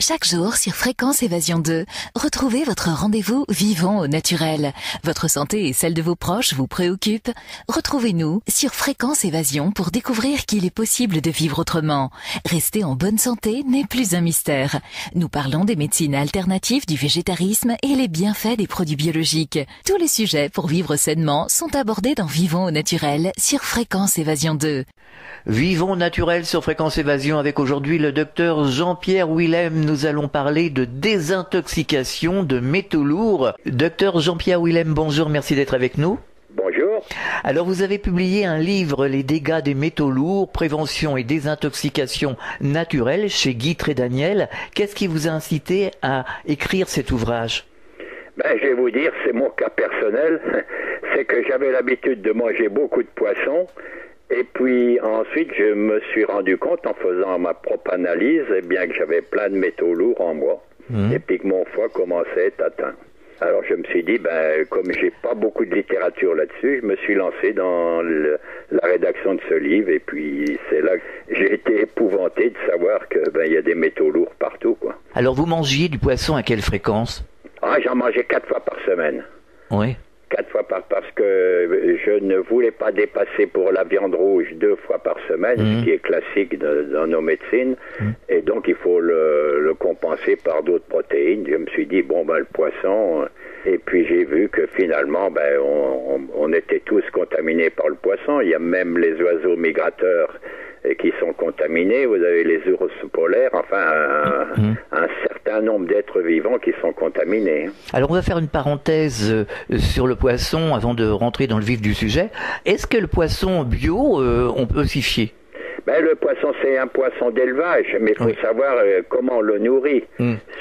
Chaque jour sur Fréquence Évasion 2, retrouvez votre rendez-vous vivant au naturel. Votre santé et celle de vos proches vous préoccupent? Retrouvez-nous sur Fréquence Évasion pour découvrir qu'il est possible de vivre autrement. Rester en bonne santé n'est plus un mystère. Nous parlons des médecines alternatives, du végétarisme et les bienfaits des produits biologiques. Tous les sujets pour vivre sainement sont abordés dans Vivons au naturel sur Fréquence Évasion 2. Vivons naturel sur Fréquence Évasion avec aujourd'hui le docteur Jean-Pierre Willem. Nous allons parler de désintoxication de métaux lourds. Docteur Jean-Pierre Willem, bonjour, merci d'être avec nous. Bonjour. Alors vous avez publié un livre, Les dégâts des métaux lourds, prévention et désintoxication naturelle chez Guy Trédaniel. Qu'est-ce qui vous a incité à écrire cet ouvrage ? Je vais vous dire, c'est mon cas personnel. C'est que j'avais l'habitude de manger beaucoup de poissons. Et puis ensuite, je me suis rendu compte en faisant ma propre analyse, que j'avais plein de métaux lourds en moi. Et puis que mon foie commençait à être atteint. Alors je me suis dit, comme j'ai pas beaucoup de littérature là-dessus, je me suis lancé dans la rédaction de ce livre. Et puis c'est là que j'ai été épouvanté de savoir que il y a des métaux lourds partout, quoi. Alors vous mangiez du poisson à quelle fréquence ? J'en mangeais 4 fois par semaine. Oui. 4 fois parce que je ne voulais pas dépasser pour la viande rouge 2 fois par semaine, ce qui est classique dans nos médecines, et donc il faut le compenser par d'autres protéines. Je me suis dit, le poisson, et puis j'ai vu que finalement, on était tous contaminés par le poisson. Il y a même les oiseaux migrateurs qui sont contaminés, vous avez les ours polaires, un certain nombre d'êtres vivants qui sont contaminés. Alors on va faire une parenthèse sur le poisson avant de rentrer dans le vif du sujet. Est-ce que le poisson bio, on peut s'y fier ? Le poisson, c'est un poisson d'élevage, mais il faut savoir comment on le nourrit.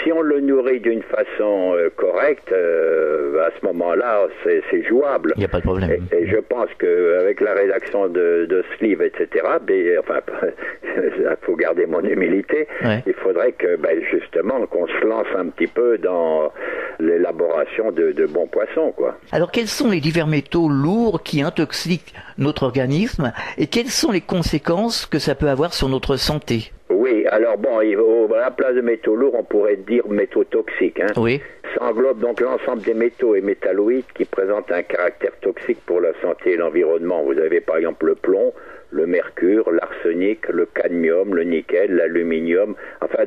Si on le nourrit d'une façon correcte, à ce moment-là, c'est jouable. Il n'y a pas de problème. Et je pense qu'avec la rédaction de ce livre, etc., il faut garder mon humilité, il faudrait que, justement, qu'on se lance un petit peu dans l'élaboration de bons poissons, quoi. Alors, quels sont les divers métaux lourds qui intoxiquent notre organisme et quelles sont les conséquences que ça peut avoir sur notre santé ? Oui, alors à la place de métaux lourds, on pourrait dire métaux toxiques. Oui. Ça englobe donc l'ensemble des métaux et métalloïdes qui présentent un caractère toxique pour la santé et l'environnement. Vous avez par exemple le plomb, le mercure, l'arsenic, le cadmium, le nickel, l'aluminium.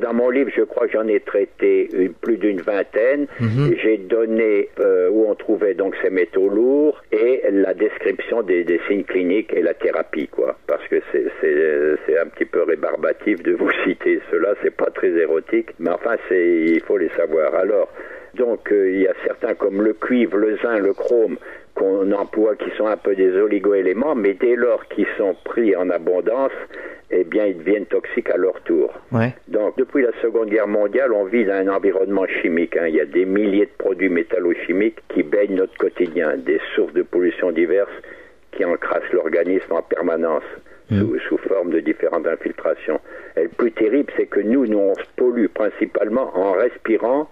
Dans mon livre, je crois que j'en ai traité plus d'une vingtaine. Et j'ai donné où on trouvait donc ces métaux lourds et la description des signes cliniques et la thérapie, quoi. Parce que c'est un petit peu rébarbatif de vous citer cela, c'est pas très érotique, mais il faut les savoir. Alors, donc, il y a certains comme le cuivre, le zinc, le chrome, qu'on emploie, qui sont un peu des oligo-éléments, mais dès lors qu'ils sont pris en abondance, ils deviennent toxiques à leur tour. Ouais. Donc, depuis la Seconde Guerre mondiale, on vit dans un environnement chimique. Il y a des milliers de produits métallochimiques qui baignent notre quotidien, des sources de pollution diverses qui encrassent l'organisme en permanence. Sous forme de différentes infiltrations. Et le plus terrible, c'est que nous on se pollue principalement en respirant,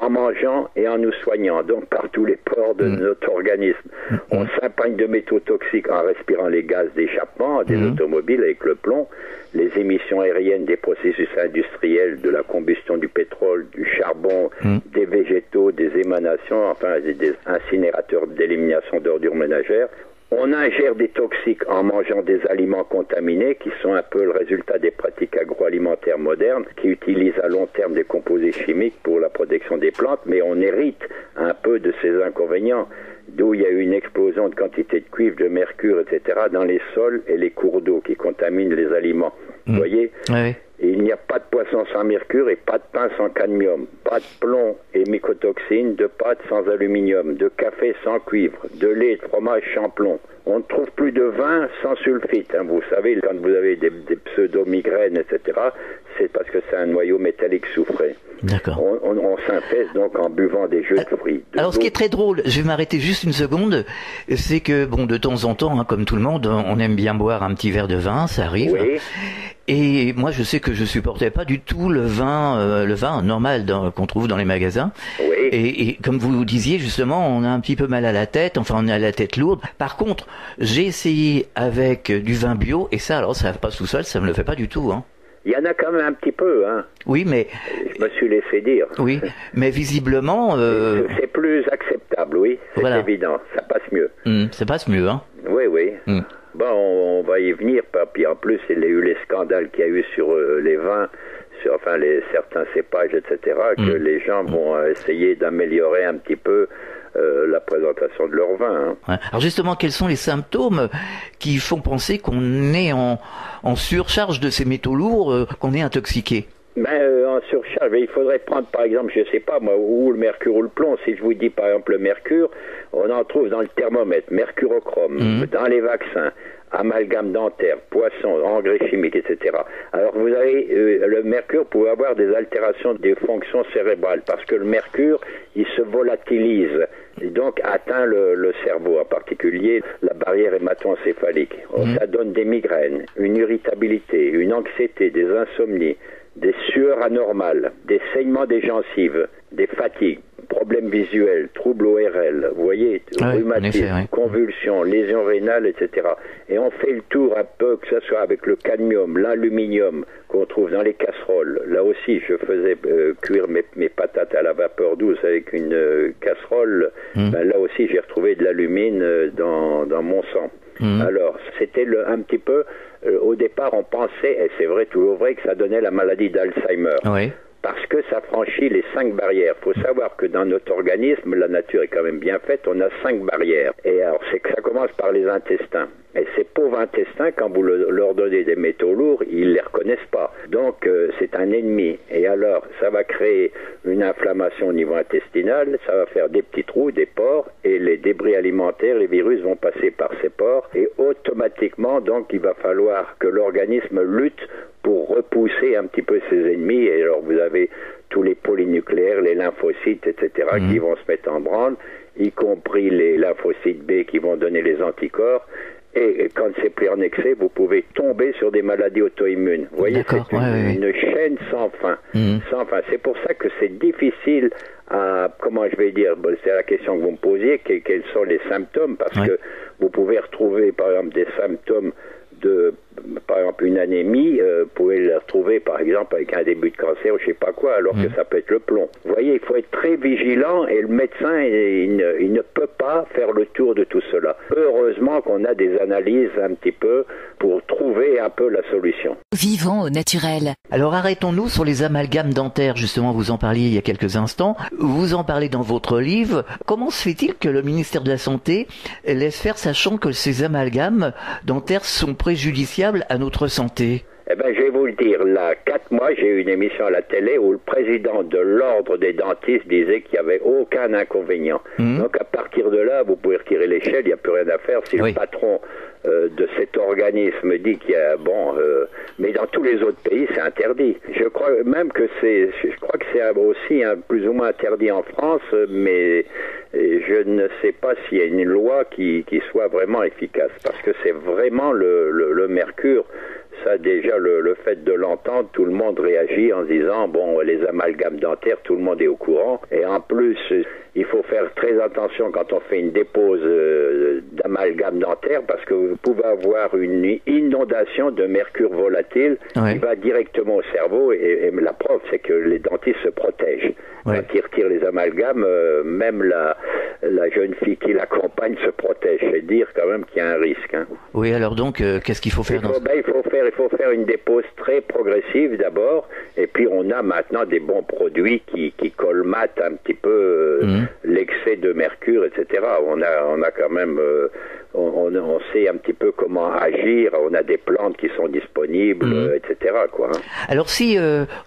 en mangeant et en nous soignant, donc par tous les pores de notre organisme. On s'imprègne de métaux toxiques en respirant les gaz d'échappement des automobiles avec le plomb, les émissions aériennes des processus industriels, de la combustion du pétrole, du charbon, des végétaux, des émanations, des incinérateurs d'élimination d'ordures ménagères. On ingère des toxiques en mangeant des aliments contaminés qui sont un peu le résultat des pratiques agroalimentaires modernes qui utilisent à long terme des composés chimiques pour la protection des plantes, mais on hérite un peu de ces inconvénients, d'où il y a eu une explosion de quantité de cuivre, de mercure, etc. dans les sols et les cours d'eau qui contaminent les aliments. Vous voyez ? Il n'y a pas de poisson sans mercure et pas de pain sans cadmium, pas de plomb et mycotoxines, de pâtes sans aluminium, de café sans cuivre, de lait et de fromage sans plomb. On ne trouve plus de vin sans sulfite. Vous savez, quand vous avez des pseudo-migraines, etc., c'est parce que c'est un noyau métallique soufré. D'accord. On s'infeste donc en buvant des jus de fruits. Alors ce qui est très drôle, je vais m'arrêter juste une seconde, c'est que de temps en temps, comme tout le monde, on aime bien boire un petit verre de vin, ça arrive. Oui. Et moi, je sais que je supportais pas du tout le vin normal qu'on trouve dans les magasins. Oui. Et comme vous le disiez, justement, on a un petit peu mal à la tête, on a la tête lourde. Par contre, j'ai essayé avec du vin bio, et ça passe tout seul, ça me le fait pas du tout, Il y en a quand même un petit peu, hein. Oui, mais... Je me suis laissé dire. Oui, mais visiblement... C'est plus acceptable, oui, c'est évident, ça passe mieux. Ça passe mieux, hein. Oui, oui. Bon, on va y venir, puis en plus, il y a eu les scandales qu'il y a eu sur les vins, sur certains cépages, etc., que les gens vont essayer d'améliorer un petit peu la présentation de leur vin. Hein. Ouais. Alors justement, quels sont les symptômes qui font penser qu'on est en surcharge de ces métaux lourds, qu'on est intoxiqué? En surcharge, il faudrait prendre par exemple, je sais pas moi, ou le mercure ou le plomb. Si je vous dis par exemple le mercure, on en trouve dans le thermomètre, mercurochrome, dans les vaccins, amalgame dentaire, poisson, engrais chimiques, etc. Alors vous avez le mercure peut avoir des altérations des fonctions cérébrales parce que le mercure, il se volatilise et donc atteint le cerveau, en particulier la barrière hémato-encéphalique. Ça donne des migraines, une irritabilité, une anxiété, des insomnies, des sueurs anormales, des saignements des gencives, des fatigues, problèmes visuels, troubles ORL, vous voyez, rhumatisme, convulsions, lésions rénales, etc. Et on fait le tour un peu, que ce soit avec le cadmium, l'aluminium qu'on trouve dans les casseroles. Là aussi, je faisais cuire mes patates à la vapeur douce avec une casserole. Là aussi, j'ai retrouvé de l'alumine dans mon sang. Alors, c'était un petit peu... au départ, on pensait, et c'est vrai, toujours vrai, que ça donnait la maladie d'Alzheimer. Oui. Parce que ça franchit les 5 barrières. Il faut savoir que dans notre organisme, la nature est quand même bien faite, on a 5 barrières. Et alors, c'est que ça commence par les intestins. Et ces pauvres intestins, quand vous leur donnez des métaux lourds, ils les reconnaissent pas. Donc, c'est un ennemi. Et alors, ça va créer une inflammation au niveau intestinal, ça va faire des petits trous, des pores, et les débris alimentaires, les virus vont passer par ces pores, et automatiquement, donc, il va falloir que l'organisme lutte pour repousser un petit peu ses ennemis. Et alors, vous avez tous les polynucléaires, les lymphocytes, etc., qui vont se mettre en branle, y compris les lymphocytes B qui vont donner les anticorps. Et quand c'est pris en excès, vous pouvez tomber sur des maladies auto-immunes. Vous voyez, c'est une chaîne sans fin. Sans fin. C'est pour ça que c'est difficile à, comment je vais dire, c'est la question que vous me posiez, quels sont les symptômes, parce que vous pouvez retrouver, par exemple, des symptômes par exemple une anémie, vous pouvez la retrouver par exemple avec un début de cancer ou je sais pas quoi, alors que ça peut être le plomb. Vous voyez, il faut être très vigilant et le médecin, il ne peut pas faire le tour de tout cela. Heureusement qu'on a des analyses un petit peu pour trouver un peu la solution. Vivons au naturel. Alors arrêtons-nous sur les amalgames dentaires, justement vous en parliez il y a quelques instants, vous en parlez dans votre livre. Comment se fait-il que le ministère de la Santé laisse faire, sachant que ces amalgames dentaires sont préjudiciables à notre santé? Eh bien, je vais vous le dire, là, 4 mois, j'ai eu une émission à la télé où le président de l'ordre des dentistes disait qu'il n'y avait aucun inconvénient. Donc, à partir de là, vous pouvez retirer l'échelle, il n'y a plus rien à faire. Si le patron de cet organisme dit qu'il y a, mais dans tous les autres pays, c'est interdit. Je crois même que c'est aussi plus ou moins interdit en France, mais je ne sais pas s'il y a une loi qui soit vraiment efficace, parce que c'est vraiment le mercure. Ça, déjà, le fait de l'entendre, tout le monde réagit en se disant, bon, les amalgames dentaires, tout le monde est au courant. Et en plus, il faut faire très attention quand on fait une dépose d'amalgame dentaire, parce que vous pouvez avoir une inondation de mercure volatile qui va directement au cerveau. Et la preuve, c'est que les dentistes se protègent. Quand ils retirent les amalgames, même la jeune fille qui l'accompagne se protège. C'est dire quand même qu'il y a un risque. Hein. Oui, alors donc, qu'est-ce qu'il faut faire il faut faire une dépose très progressive d'abord, et puis on a maintenant des bons produits qui colmatent un petit peu l'excès de mercure, etc. On a quand même, on sait un petit peu comment agir, on a des plantes qui sont disponibles, etc. quoi. Hein. Alors si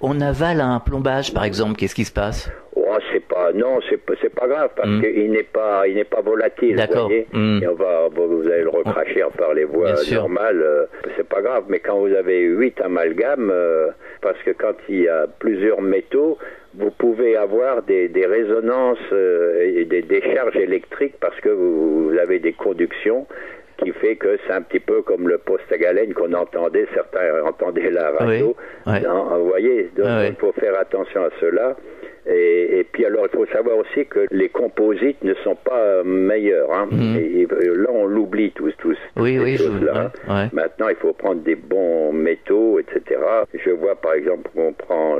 on avale un plombage, par exemple, qu'est-ce qui se passe? C'est pas grave parce qu'il n'est pas volatile. D'accord. Vous voyez, et vous allez le recracher par les voies normales. C'est pas grave, mais quand vous avez 8 amalgames, parce que quand il y a plusieurs métaux, vous pouvez avoir des résonances et des décharges électriques parce que vous avez des conductions qui fait que c'est un petit peu comme le poste à galène qu'on entendait, certains entendaient la radio. Vous voyez, donc il faut faire attention à cela. Et puis alors, il faut savoir aussi que les composites ne sont pas meilleurs. Hein. Et là, on l'oublie tous. Oui, là. Ouais. Maintenant, il faut prendre des bons métaux, etc. Je vois, par exemple, qu'on prend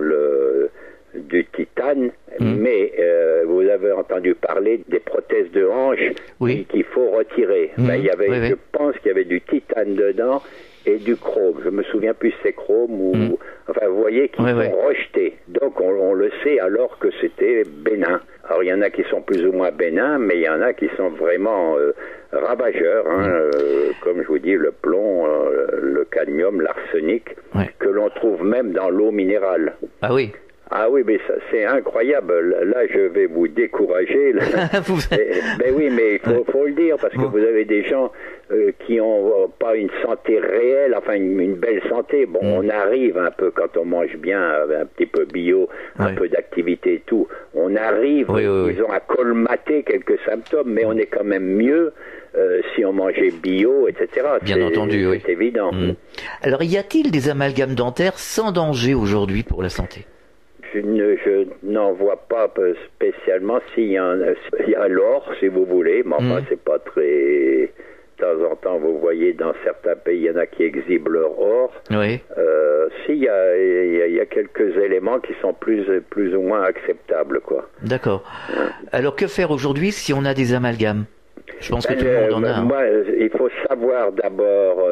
du titane, mais vous avez entendu parler des prothèses de hanche qu'il faut retirer. Je pense qu'il y avait du titane dedans et du chrome. Je me souviens plus si c'est chrome ou... Enfin, vous voyez qu'ils sont rejetés. Donc, on le sait alors que c'était bénin. Alors, il y en a qui sont plus ou moins bénins, mais il y en a qui sont vraiment ravageurs. Hein, comme je vous dis, le plomb, le cadmium, l'arsenic, que l'on trouve même dans l'eau minérale. Ah oui. Ah oui, mais ça, c'est incroyable. Là, je vais vous décourager. Ben oui, mais il faut le dire, parce que vous avez des gens qui ont pas une santé réelle, enfin une belle santé. Bon, on arrive un peu quand on mange bien, un petit peu bio, un peu d'activité et tout. On arrive, disons, à colmater quelques symptômes, mais on est quand même mieux si on mangeait bio, etc. Bien entendu, c'est évident. Alors, y a-t-il des amalgames dentaires sans danger aujourd'hui pour la santé ? Je n'en vois pas spécialement. Il y a l'or, si vous voulez, mais enfin, c'est pas très... De temps en temps, vous voyez, dans certains pays, il y en a qui exhibent leur or. Oui. Il y a quelques éléments qui sont plus ou moins acceptables, quoi. D'accord. Alors, que faire aujourd'hui si on a des amalgames ? Je pense que tout le monde en a. Moi, il faut savoir d'abord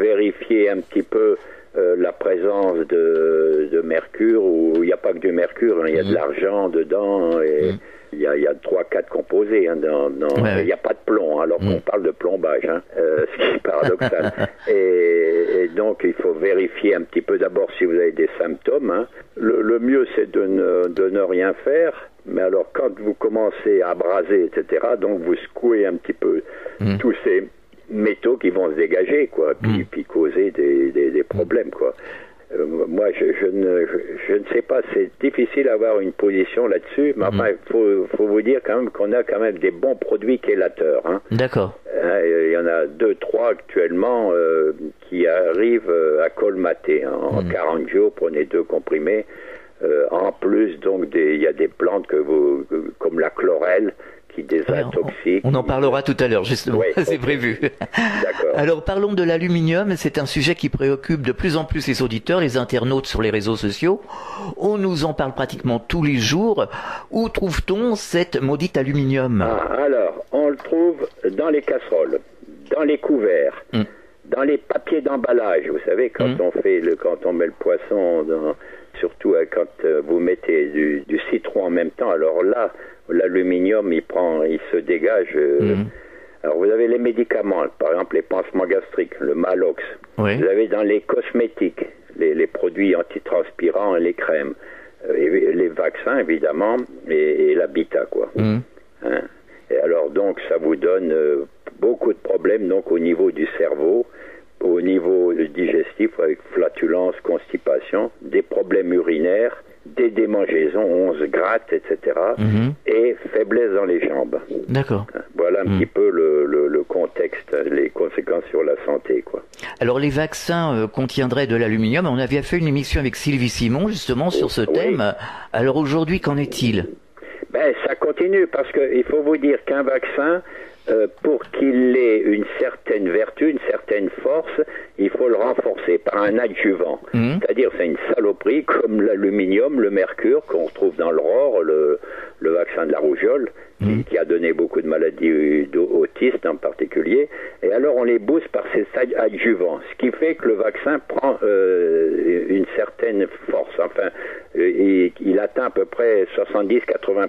vérifier un petit peu la présence de mercure, où il n'y a pas que du mercure, il y a de l'argent dedans, et il y a 3-4 composés, il n'y a pas de plomb, alors qu'on parle de plombage, ce qui est paradoxal. et donc il faut vérifier un petit peu d'abord si vous avez des symptômes. Hein. Le mieux c'est de ne rien faire, mais alors quand vous commencez à abraser, etc., donc vous secouez un petit peu tous ces métaux qui vont se dégager, quoi, puis causer des problèmes, quoi. Moi, je ne sais pas, c'est difficile d'avoir une position là-dessus, mais enfin, il faut vous dire quand même qu'on a quand même des bons produits chélateurs. Hein. D'accord. Il y en a 2-3 actuellement qui arrivent à colmater. Hein. En 40 jours, prenez 2 comprimés. En plus, donc, il y a des plantes comme la chlorelle, qui désintoxique. On en parlera tout à l'heure, justement. C'est prévu. D'accord. Alors, parlons de l'aluminium. C'est un sujet qui préoccupe de plus en plus les auditeurs, les internautes sur les réseaux sociaux. On nous en parle pratiquement tous les jours. Où trouve-t-on cette maudite aluminium ? Alors, on le trouve dans les casseroles, dans les couverts, dans les papiers d'emballage. Vous savez, quand on met le poisson surtout quand vous mettez du citron en même temps, alors là, l'aluminium, il se dégage. Alors, vous avez les médicaments, par exemple les pansements gastriques, le Malox. Oui. Vous avez dans les cosmétiques, les produits antitranspirants et les crèmes. Les vaccins, évidemment, et l'habitat, quoi. Hein? Et alors, donc, ça vous donne beaucoup de problèmes, donc, au niveau du cerveau, au niveau digestif, avec flatulence, constipation, des problèmes urinaires, des démangeaisons, on se gratte, etc. Et faiblesse dans les jambes. D'accord. Voilà un petit peu le contexte, les conséquences sur la santé, quoi. Alors les vaccins contiendraient de l'aluminium. On avait fait une émission avec Sylvie Simon justement sur ce thème. Alors aujourd'hui, qu'en est-il ? Ça continue parce qu'il faut vous dire qu'un vaccin, pour qu'il ait une certaine vertu, une certaine force, il faut le renforcer par un adjuvant. C'est-à-dire, c'est une saloperie comme l'aluminium, le mercure qu'on retrouve dans l'aurore, le vaccin de la rougeole, qui a donné beaucoup de maladies autistes en particulier. Et alors, on les booste par ces adjuvants, ce qui fait que le vaccin prend une certaine force. Enfin, il atteint à peu près 70-80%.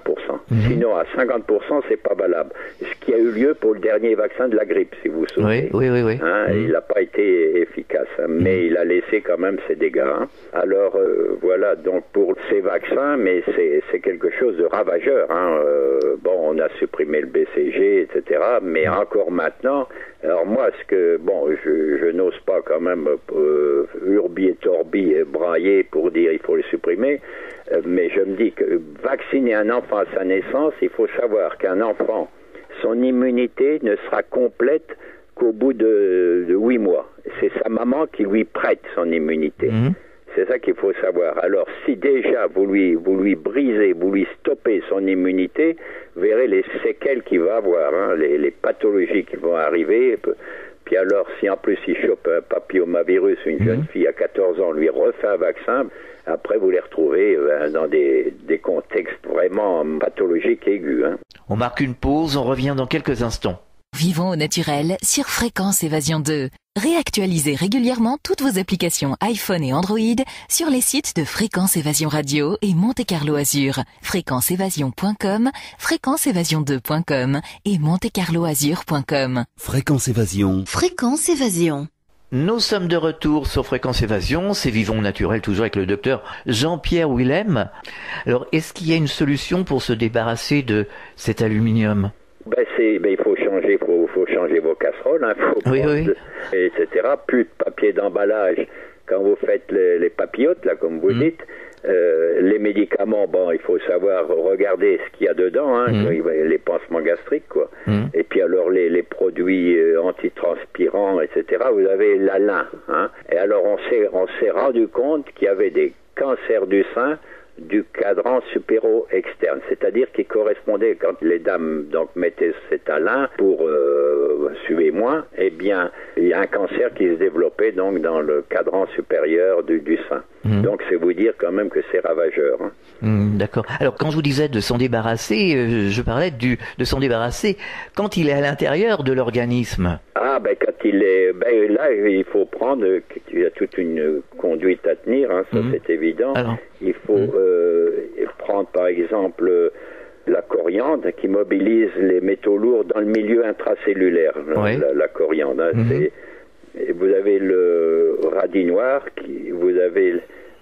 Sinon, à 50%, c'est pas valable. Ce qui a eu lieu pour le dernier vaccin de la grippe, si vous vous souvenez. Oui. Hein, il n'a pas été efficace, hein, mais il a laissé quand même ses dégâts. Hein. Alors, voilà, donc pour ces vaccins, mais c'est quelque chose de ravageur. Hein. On a supprimé le BCG, etc., mais encore maintenant, alors moi, je n'ose pas quand même urbi et torbi brailler pour dire il faut le supprimer, mais je me dis que vacciner un enfant à sa naissance, il faut savoir qu'un enfant, son immunité ne sera complète qu'au bout de 8 mois. C'est sa maman qui lui prête son immunité. c'est ça qu'il faut savoir. Alors, si déjà vous lui brisez, vous lui stoppez son immunité, vous verrez les séquelles qu'il va avoir, hein, les pathologies qui vont arriver. Puis alors, si en plus il chope un papillomavirus, une jeune fille à 14 ans, lui refait un vaccin, après vous les retrouvez dans des contextes vraiment pathologiques aigus. Hein. On marque une pause, on revient dans quelques instants. Vivons au naturel sur Fréquence Évasion 2. Réactualisez régulièrement toutes vos applications iPhone et Android sur les sites de Fréquence Évasion Radio et Monte Carlo Azur. fréquenceévasion.com, fréquenceévasion2.com et montecarloazur.com. Fréquence Évasion. Fréquence Évasion. Nous sommes de retour sur Fréquence Évasion, c'est Vivons au naturel, toujours avec le docteur Jean-Pierre Willem. Alors, est-ce qu'il y a une solution pour se débarrasser de cet aluminium ? Il faut changer vos casseroles, hein, etc. Plus de papier d'emballage quand vous faites les papillotes, là, comme vous dites. Les médicaments, il faut savoir regarder ce qu'il y a dedans, hein, les pansements gastriques, quoi. Et puis alors les produits antitranspirants, etc. Vous avez l'alun, hein. Et alors on s'est rendu compte qu'il y avait des cancers du sein du cadran supéro-externe, c'est-à-dire qui correspondait, quand les dames donc mettaient cet alun pour suivez-moi, eh bien il y a un cancer qui se développait donc dans le cadran supérieur du sein. Donc c'est vous dire quand même que c'est ravageur. Hein. D'accord. Alors quand je vous disais de s'en débarrasser, je parlais de s'en débarrasser quand il est à l'intérieur de l'organisme. Quand il est, là il faut prendre, il y a toute une conduite à tenir, hein, ça c'est évident. Alors, il faut prendre par exemple la coriandre qui mobilise les métaux lourds dans le milieu intracellulaire. La coriandre, hein, vous avez le radis noir, vous avez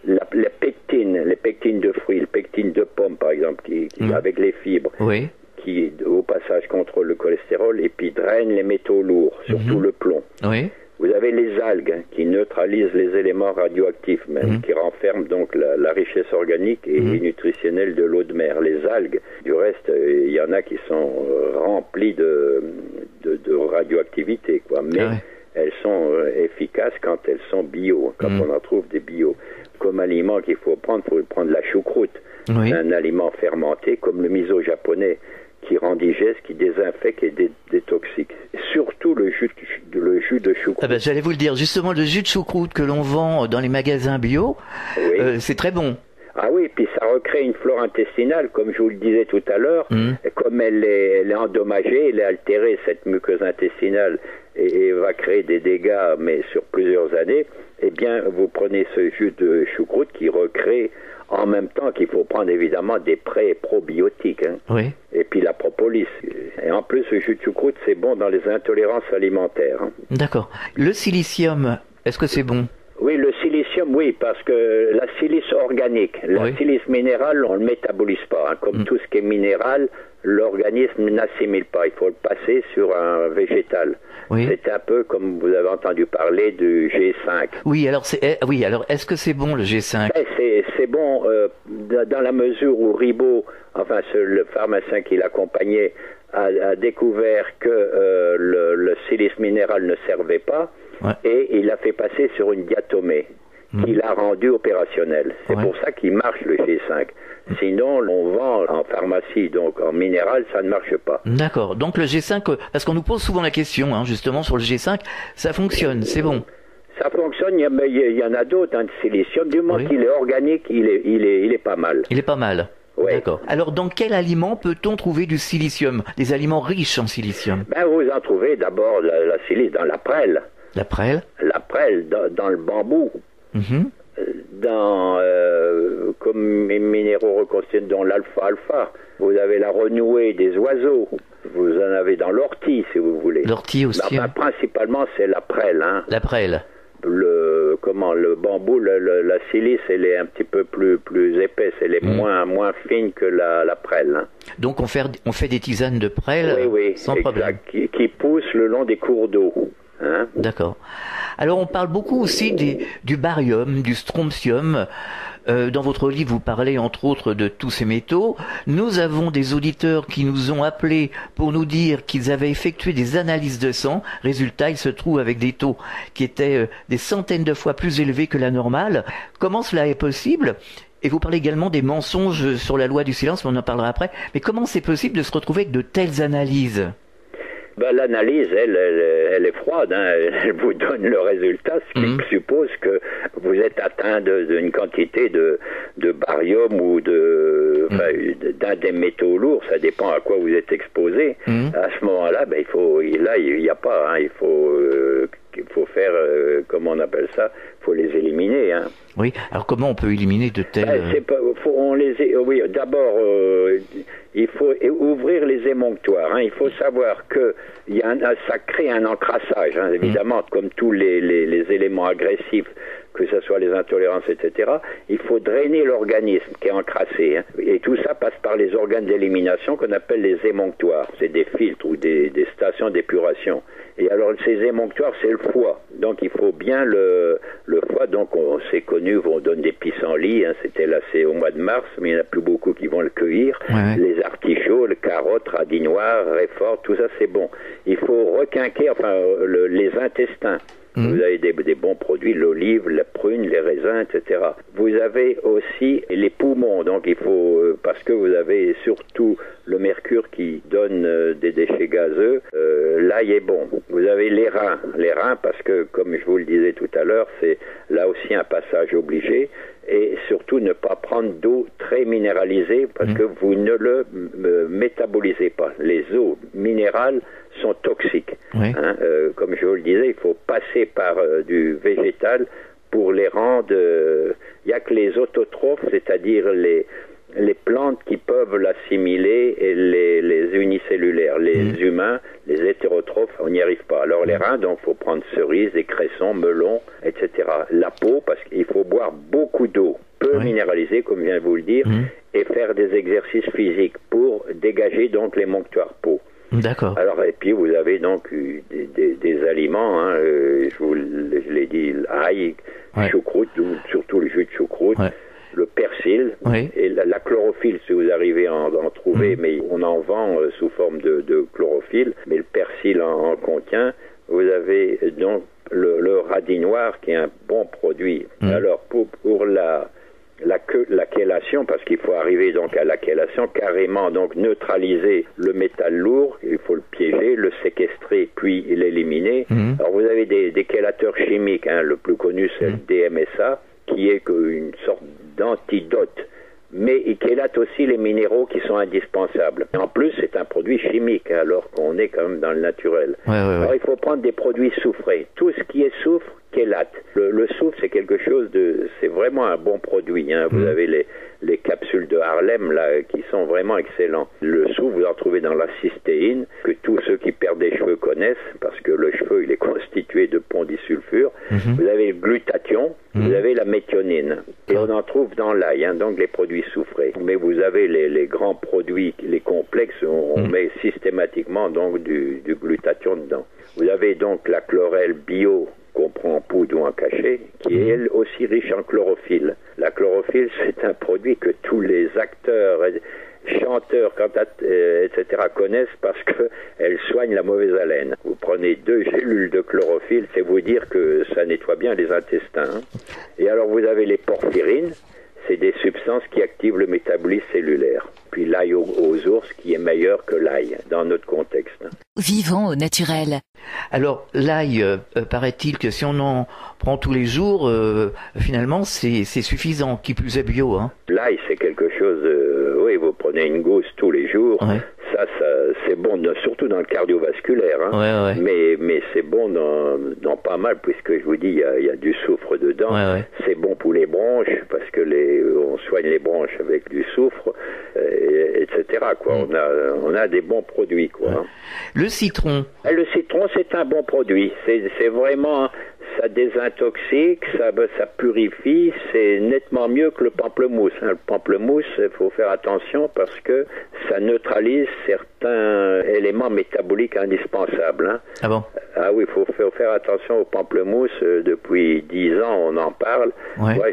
les pectines de fruits, les pectines de pommes par exemple, qui avec les fibres, qui au passage contrôlent le cholestérol et puis drainent les métaux lourds, surtout le plomb. Vous avez les algues qui neutralisent les éléments radioactifs, même, qui renferment donc la richesse organique et nutritionnelle de l'eau de mer. Les algues, du reste, il y en a qui sont remplies de radioactivité, quoi. Mais elles sont efficaces quand elles sont bio, quand on en trouve des bio. Comme aliment qu'il faut prendre la choucroute, un aliment fermenté comme le miso japonais, qui rend digeste, qui désinfecte et détoxique. Surtout le jus de choucroute. J'allais vous le dire, justement, le jus de choucroute que l'on vend dans les magasins bio, c'est très bon. Ah oui, puis ça recrée une flore intestinale, comme je vous le disais tout à l'heure, comme elle est endommagée, elle est altérée, cette muqueuse intestinale, et va créer des dégâts, mais sur plusieurs années, eh bien, vous prenez ce jus de choucroute qui recrée, en même temps qu'il faut prendre évidemment des probiotiques, hein. Et puis la propolis. Et en plus, ce jus de choucroute, c'est bon dans les intolérances alimentaires. Hein. D'accord. Le silicium, est-ce que c'est bon ? Oui, le silicium, oui, parce que la silice organique, la silice minérale, on ne le métabolise pas. Hein. Comme tout ce qui est minéral, l'organisme n'assimile pas. Il faut le passer sur un végétal. C'est un peu comme vous avez entendu parler du G5. Alors est-ce que c'est bon le G5 ? C'est bon dans la mesure où Ribot, le pharmacien qui l'accompagnait, a découvert que le silice minéral ne servait pas. Et il l'a fait passer sur une diatomée qui l'a rendu opérationnel. C'est pour ça qu'il marche le G5. Sinon, on vend en pharmacie, donc en minéral, ça ne marche pas. D'accord. Donc le G5, parce qu'on nous pose souvent la question, hein, justement, sur le G5, ça fonctionne, c'est bon. Ça fonctionne, il y en a d'autres, de silicium. Du moment qu'il est organique, il est pas mal. Il est pas mal. Oui. D'accord. Alors, dans quel aliment peut-on trouver du silicium ? Des aliments riches en silicium ? Vous en trouvez d'abord la silice dans la prêle. La prêle ? La prêle, dans le bambou. Dans comme minéraux reconstitués dans l'alpha. Vous avez la renouée des oiseaux. Vous en avez dans l'ortie, si vous voulez. L'ortie aussi. Principalement, c'est la prêle. Hein. La prêle. Le bambou, la silice, elle est un petit peu plus épaisse. Elle est moins fine que la prêle. Hein. Donc on fait des tisanes de prêle sans problème. Qui poussent le long des cours d'eau. Hein. D'accord. Alors on parle beaucoup aussi du barium, du strontium. Dans votre livre, vous parlez entre autres de tous ces métaux. Nous avons des auditeurs qui nous ont appelés pour nous dire qu'ils avaient effectué des analyses de sang. Résultat, ils se trouvent avec des taux qui étaient des centaines de fois plus élevés que la normale. Comment cela est possible ? Et vous parlez également des mensonges sur la loi du silence, mais on en parlera après. Mais comment c'est possible de se retrouver avec de telles analyses ? L'analyse, elle est froide, hein. Elle vous donne le résultat, ce qui suppose que vous êtes atteint d'une quantité de barium ou d'un des métaux lourds, ça dépend à quoi vous êtes exposé. À ce moment-là, il n'y a pas, hein. Il faut faire, comment on appelle ça, il faut les éliminer, hein. Oui, alors comment on peut éliminer de tels... Oui, d'abord, il faut ouvrir les émonctoires, hein. Il faut savoir que ça crée un encrassage, hein, évidemment, comme tous les éléments agressifs, que ce soit les intolérances, etc. Il faut drainer l'organisme qui est encrassé, hein. Et tout ça passe par les organes d'élimination qu'on appelle les émonctoires. C'est des filtres ou des stations d'épuration. Et alors ces émonctoires, c'est le foie. Donc il faut bien le foie. Donc c'est connu, on donne des pissenlits, hein. C'est au mois de mars, mais il n'y en a plus beaucoup qui vont le cueillir. Ouais. Les artichauts, les carottes, radis noirs, réfort, tout ça c'est bon. Il faut requinquer les intestins. Vous avez des bons produits, l'olive, la prune, les raisins, etc. Vous avez aussi les poumons, donc il faut, parce que vous avez surtout le mercure qui donne des déchets gazeux, l'ail est bon. Vous avez les reins parce que, comme je vous le disais tout à l'heure, c'est là aussi un passage obligé. Et surtout ne pas prendre d'eau très minéralisée parce que vous ne le métabolisez pas. Les eaux minérales sont toxiques. Oui. Hein, comme je vous le disais, il faut passer par du végétal pour les rendre... Il n'y a que les autotrophes, c'est-à-dire les plantes qui peuvent l'assimiler et les unicellulaires. Les humains, les hétérotrophes, on n'y arrive pas. Alors les reins, donc il faut prendre cerises, des cressons, melons, etc. La peau, parce qu'il faut boire beaucoup d'eau, peu minéralisée, comme je viens de vous le dire, et faire des exercices physiques pour dégager donc l'émonctoire peau. D'accord. Alors, et puis vous avez donc des aliments, hein, je l'ai dit, l'ail, choucroute, surtout le jus de choucroute, le persil et la chlorophylle, si vous arrivez à en trouver, mais on en vend sous forme de chlorophylle, mais le persil en contient. Vous avez donc le radis noir qui est un bon produit. Alors pour la chélation, parce qu'il faut arriver donc à la chélation, carrément donc neutraliser le métal lourd, il faut le piéger, le séquestrer puis l'éliminer. Alors vous avez des chélateurs chimiques, hein, le plus connu c'est le DMSA, qui est une sorte d'antidote, mais il chélate aussi les minéraux qui sont indispensables. Et en plus, c'est un produit chimique, hein, alors qu'on est quand même dans le naturel. Alors il faut prendre des produits soufrés. Tout ce qui est soufre, chélate. Le soufre, c'est quelque chose c'est vraiment un bon produit, hein. Vous avez les capsules de Harlem, là, qui sont vraiment excellents. Le soufre, vous en trouvez dans la cystéine, que tous ceux qui perdent des cheveux connaissent, parce que le cheveu, il est constitué de pondisulfure. Vous avez le glutathion, vous avez la méthionine. Et on en trouve dans l'ail, hein, donc les produits soufrés. Mais vous avez les grands produits, les complexes, on met systématiquement donc du glutathion dedans. Vous avez donc la chlorelle bio, qu'on prend en poudre ou en cachet, qui est elle aussi riche en chlorophylle. La chlorophylle, c'est un produit que tous les acteurs, chanteurs, etc. connaissent parce qu'elle soigne la mauvaise haleine. Vous prenez 2 gélules de chlorophylle, c'est vous dire que ça nettoie bien les intestins. Hein. Et alors vous avez les porphyrines, c'est des substances qui activent le métabolisme cellulaire. Puis l'ail aux ours qui est meilleur que l'ail dans notre contexte. Vivons au naturel. Alors l'ail, paraît-il que si on en prend tous les jours, finalement c'est suffisant, qui plus est bio. Hein. L'ail c'est quelque chose, oui, vous prenez une gousse tous les jours, ça c'est bon, surtout dans le cardiovasculaire, hein. Mais c'est bon dans pas mal, puisque je vous dis, il y a du soufre dedans. C'est bon pour les bronches, parce que on soigne les bronches avec du soufre, etc. Quoi. On a des bons produits, quoi. Hein. Le citron. Le citron, c'est un bon produit. C'est vraiment, ça ça désintoxique, ça purifie, c'est nettement mieux que le pamplemousse. Le pamplemousse, il faut faire attention parce que ça neutralise certains éléments métaboliques indispensables. Hein. Ah bon? Ah oui, il faut faire attention au pamplemousse. Depuis 10 ans, on en parle. Ouais. Moi,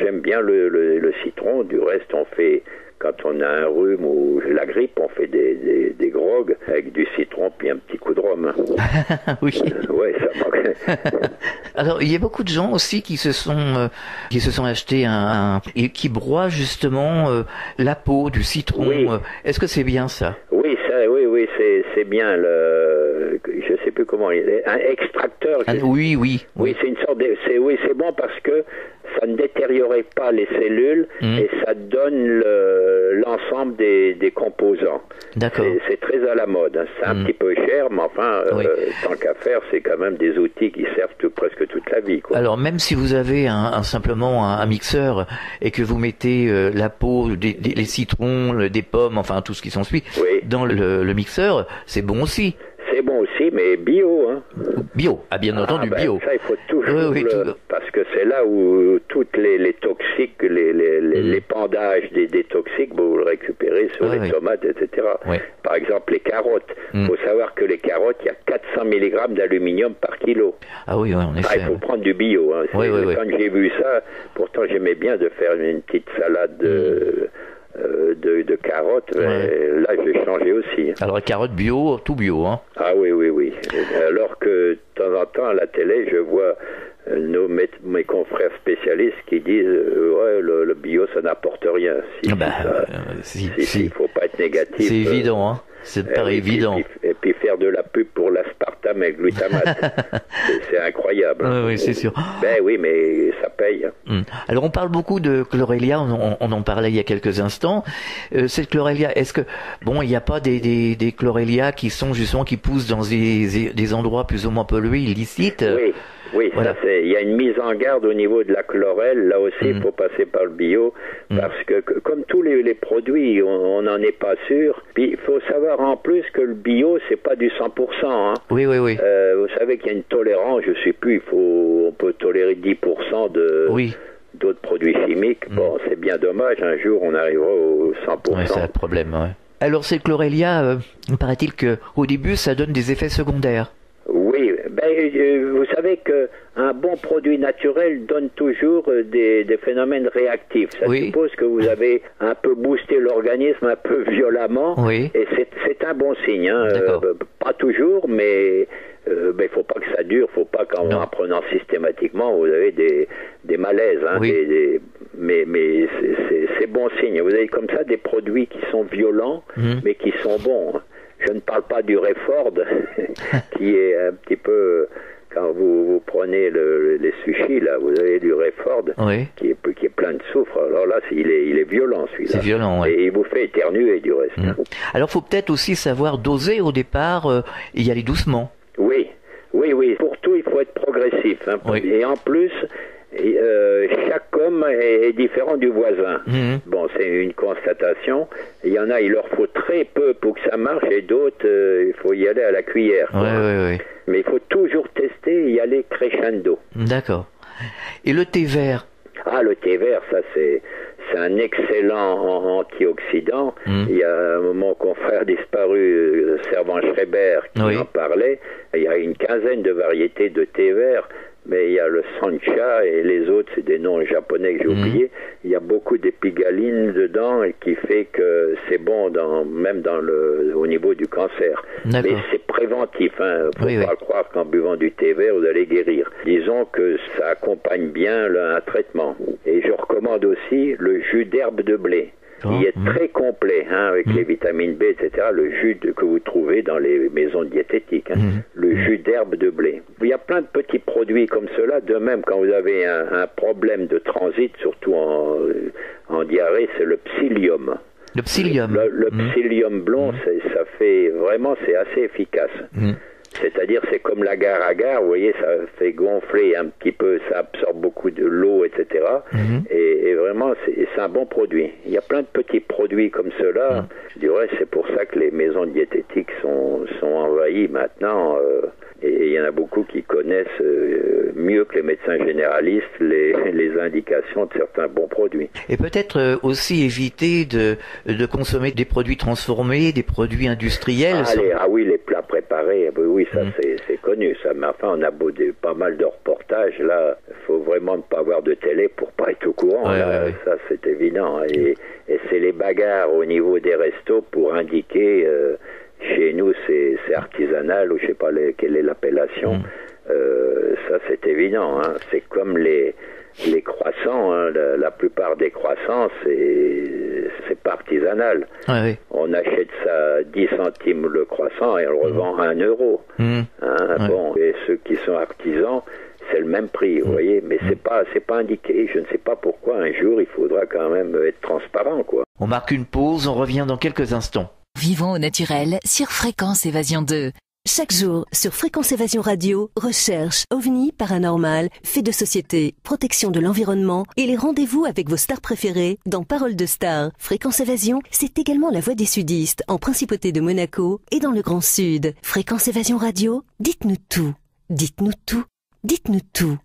j'aime bien le citron. Du reste, on fait... Quand on a un rhume ou la grippe, on fait des grogues avec du citron puis un petit coup de rhum. Oui. Ouais, ça manque. Alors, il y a beaucoup de gens aussi qui se sont achetés et qui broient justement la peau du citron. Oui. Est-ce que c'est bien ça? Oui, c'est bien je sais plus comment un extracteur. Oui. Oui, c'est une sorte c'est bon parce que ça ne détériorait pas les cellules et ça donne l'ensemble des composants. D'accord. C'est très à la mode. Hein. C'est un petit peu cher, mais enfin, tant qu'à faire, c'est quand même des outils qui servent presque toute la vie. Quoi. Alors, même si vous avez simplement un mixeur et que vous mettez la peau, les citrons, des pommes, enfin tout ce qui s'ensuit, dans le mixeur, c'est bon aussi. C'est bon aussi, mais bio. Hein. Bio, bien entendu, bio. Ça, il faut toujours parce que c'est là où toutes les toxiques, l'épandages des toxiques, vous le récupérez sur les tomates, etc. Oui. Par exemple, les carottes. Il faut savoir que les carottes, il y a 400 mg d'aluminium par kilo. Ah oui, en effet. Il faut prendre du bio. Hein. Quand j'ai vu ça, pourtant j'aimais bien de faire une petite salade de carottes, mais là j'ai changé aussi. Alors les carottes bio, tout bio, hein? Ah oui. Alors que de temps en temps à la télé, je vois mes confrères spécialistes qui disent le bio ça n'apporte rien. Il faut pas être négatif. C'est évident, hein? C'est pas évident. Et puis faire de la pub pour l'aspartame et le glutamate, c'est incroyable. Oui, c'est sûr. Ben oui, mais ça paye. Alors on parle beaucoup de chlorella, on en parlait il y a quelques instants. Cette chlorella, est-ce que il n'y a pas des chlorella qui sont justement qui poussent dans des endroits plus ou moins pollués, illicites? Oui, voilà. Il y a une mise en garde au niveau de la chlorelle. Là aussi, il faut passer par le bio parce que comme tous les produits, on n'en est pas sûr. Puis il faut savoir en plus que le bio, c'est pas du 100%. Hein. Oui. Vous savez qu'il y a une tolérance, je sais plus, on peut tolérer 10% d'autres produits chimiques. Bon, c'est bien dommage. Un jour, on arrivera au 100%. Ouais, c'est un problème. Ouais. Alors, cette chlorella, paraît-il qu'au début, ça donne des effets secondaires. Oui, vous savez qu'un bon produit naturel donne toujours des phénomènes réactifs. Ça suppose que vous avez un peu boosté l'organisme un peu violemment, et c'est un bon signe. Hein. Pas toujours, mais il faut pas que ça dure. Faut pas qu'en prenant systématiquement, vous avez des malaises. Hein, mais c'est bon signe. Vous avez comme ça des produits qui sont violents, mais qui sont bons. Hein. Je ne parle pas du Rayford, qui est un petit peu... Quand vous prenez les sushis, là, vous avez du Rayford, qui est plein de soufre. Alors là, il est violent, celui-là. C'est violent, Et il vous fait éternuer, du reste. Alors, il faut peut-être aussi savoir doser au départ, et y aller doucement. Oui. Pour tout, il faut être progressif. Hein. Et en plus... chaque homme est différent du voisin. Bon, c'est une constatation. Il y en a, il leur faut très peu pour que ça marche, et d'autres, il faut y aller à la cuillère. Oui. Mais il faut toujours tester et y aller crescendo. D'accord. Et le thé vert? Ah, le thé vert, ça c'est un excellent antioxydant. Il y a mon confrère disparu, Servan Schreiber, qui en parlait. Il y a une quinzaine de variétés de thé vert. Mais il y a le Sancha et les autres, c'est des noms japonais que j'ai oubliés. Il y a beaucoup d'épigaline dedans et qui fait que c'est bon même au niveau du cancer. Mais c'est préventif. Hein. Faut pas croire qu'en buvant du thé vert, vous allez guérir. Disons que ça accompagne bien un traitement. Et je recommande aussi le jus d'herbe de blé. Il est très complet, avec les vitamines B, etc. Le jus que vous trouvez dans les maisons diététiques. Le jus d'herbe de blé. Il y a plein de petits produits comme cela. De même, quand vous avez un problème de transit, surtout en diarrhée, c'est le psyllium. Le psyllium. Le psyllium blond, ça fait vraiment, c'est assez efficace. C'est-à-dire, c'est comme l'agar-agar, vous voyez, ça fait gonfler un petit peu, ça absorbe beaucoup de l'eau, etc. Et vraiment, c'est un bon produit. Il y a plein de petits produits comme ceux-là. Du reste, c'est pour ça que les maisons diététiques sont envahies maintenant. Et il y en a beaucoup qui connaissent mieux que les médecins généralistes les indications de certains bons produits. Et peut-être aussi éviter de consommer des produits transformés, des produits industriels. Oui, les plats préparés, oui, ça c'est connu. Ça. Mais enfin, on a pas mal de reportages. Là, il faut vraiment ne pas avoir de télé pour pas être au courant. Ça, c'est évident. Et c'est les bagarres au niveau des restos pour indiquer... chez nous, c'est artisanal, ou je sais pas quelle est l'appellation. Ça, c'est évident. Hein. C'est comme les croissants. Hein. La plupart des croissants, c'est pas artisanal. On achète ça 10 centimes le croissant et on le revend à 1 euro. Bon, et ceux qui sont artisans, c'est le même prix, vous voyez. Mais c'est pas indiqué. Je ne sais pas pourquoi. Un jour, il faudra quand même être transparent, quoi. On marque une pause. On revient dans quelques instants. Vivons au naturel sur Fréquence Évasion 2. Chaque jour, sur Fréquence Évasion Radio, recherche, ovni, paranormal, faits de société, protection de l'environnement et les rendez-vous avec vos stars préférées dans Paroles de Stars. Fréquence Évasion, c'est également la voix des sudistes en Principauté de Monaco et dans le Grand Sud. Fréquence Évasion Radio, dites-nous tout. Dites-nous tout. Dites-nous tout.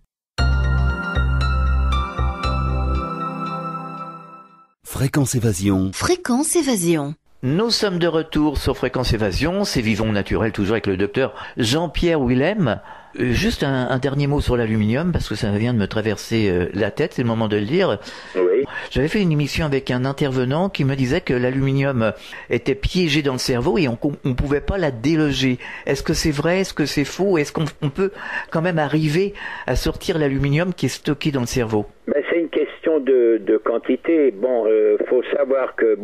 Fréquence Évasion. Fréquence Évasion. Nous sommes de retour sur Fréquence Évasion, c'est Vivons Naturel, toujours avec le docteur Jean-Pierre Willem. Juste un dernier mot sur l'aluminium, parce que ça vient de me traverser la tête, c'est le moment de le dire. Oui. J'avais fait une émission avec un intervenant qui me disait que l'aluminium était piégé dans le cerveau et on pouvait pas la déloger. Est-ce que c'est vrai? Est-ce que c'est faux? Est-ce qu'on peut quand même arriver à sortir l'aluminium qui est stocké dans le cerveau? C'est une question de quantité. Bon, faut savoir que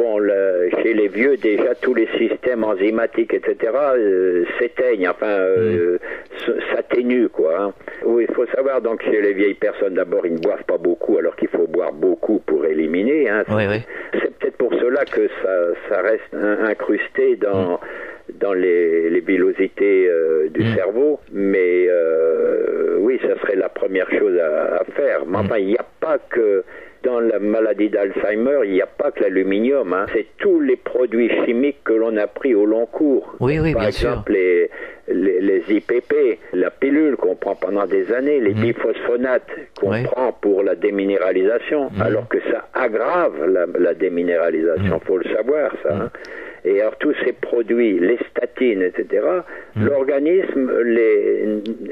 chez les vieux déjà tous les systèmes enzymatiques, etc. S'éteignent, s'atténuent, quoi. Hein. Oui, il faut savoir donc chez les vieilles personnes d'abord ils ne boivent pas beaucoup alors qu'il faut boire beaucoup pour éliminer. Hein. C'est peut-être pour cela que ça reste incrusté dans les villosités du cerveau, mais oui, ça serait la première chose à faire. Mais enfin, il n'y a pas que dans la maladie d'Alzheimer, il n'y a pas que l'aluminium. Hein. C'est tous les produits chimiques que l'on a pris au long cours. Par exemple, les IPP, la pilule qu'on prend pendant des années, les biphosphonates qu'on prend pour la déminéralisation, alors que ça aggrave la déminéralisation. Faut le savoir, ça. Hein. Et alors tous ces produits, les statines, etc., l'organisme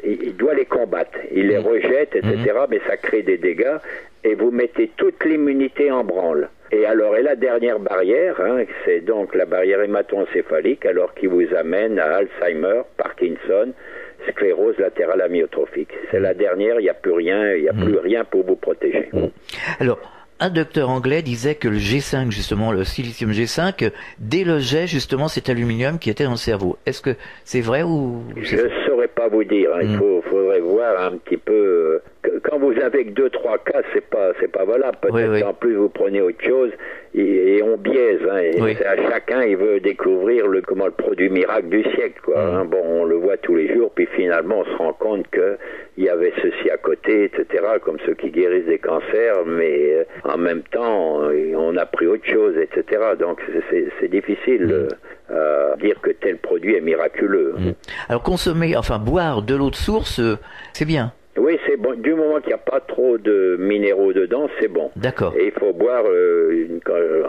il doit les combattre. Il les rejette, etc., mais ça crée des dégâts et vous mettez toute l'immunité en branle. Et la dernière barrière, hein, c'est donc la barrière hémato-encéphalique, alors qui vous amène à Alzheimer, Parkinson, sclérose latérale amyotrophique. C'est la dernière, il n'y a plus rien pour vous protéger. Alors, un docteur anglais disait que le G5, justement, le silicium G5, délogeait justement cet aluminium qui était dans le cerveau. Est-ce que c'est vrai ou... Je ne saurais pas vous dire. Hein. Il faudrait voir un petit peu... quand vous avez que 2-3 cas, c'est pas valable. Peut-être qu'en plus vous prenez autre chose et on biaise. Hein. Et c'est à chacun, il veut découvrir le produit miracle du siècle. Quoi, hein. Bon, on le voit tous les jours, puis finalement on se rend compte que il y avait ceci à côté, etc., comme ceux qui guérissent des cancers, mais en même temps, on a pris autre chose, etc. Donc c'est difficile à dire que tel produit est miraculeux. Alors boire de l'eau de source, c'est bien. Oui, c'est bon. Du moment qu'il n'y a pas trop de minéraux dedans, c'est bon. D'accord. Et il faut boire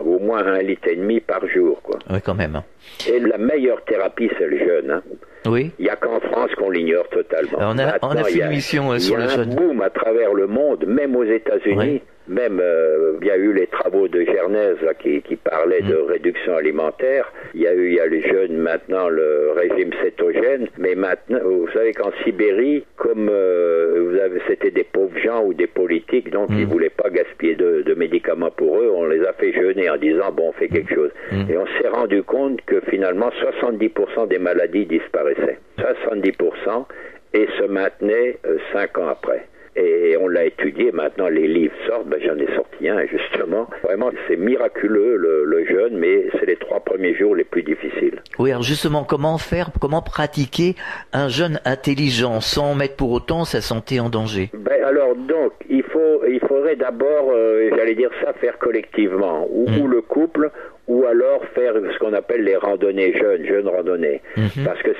au moins 1,5 litre par jour, quoi. Oui, quand même. Et la meilleure thérapie, c'est le jeûne. Hein. Oui. Il n'y a qu'en France qu'on l'ignore totalement. Alors on a fait une émission sur le jeûne. Il y a un boom à travers le monde, même aux États-Unis. Oui. Même, il y a eu les travaux de Gernez là, qui parlaient de réduction alimentaire. Il y a le jeûne, maintenant, le régime cétogène. Mais maintenant, vous savez qu'en Sibérie, comme c'était des pauvres gens ou des politiques, donc ils voulaient pas gaspiller de médicaments pour eux, on les a fait jeûner en disant, bon, on fait quelque chose. Et on s'est rendu compte que finalement, 70% des maladies disparaissaient. 70% et se maintenaient 5 ans après. Et on l'a étudié, maintenant les livres sortent, j'en ai sorti un justement. Vraiment, c'est miraculeux le jeûne, mais c'est les 3 premiers jours les plus difficiles. Oui, alors justement, comment pratiquer un jeûne intelligent sans mettre pour autant sa santé en danger? Alors donc, il faudrait d'abord, j'allais dire ça, faire collectivement, ou le couple, ou alors faire ce qu'on appelle les randonnées jeûne randonnée. Parce que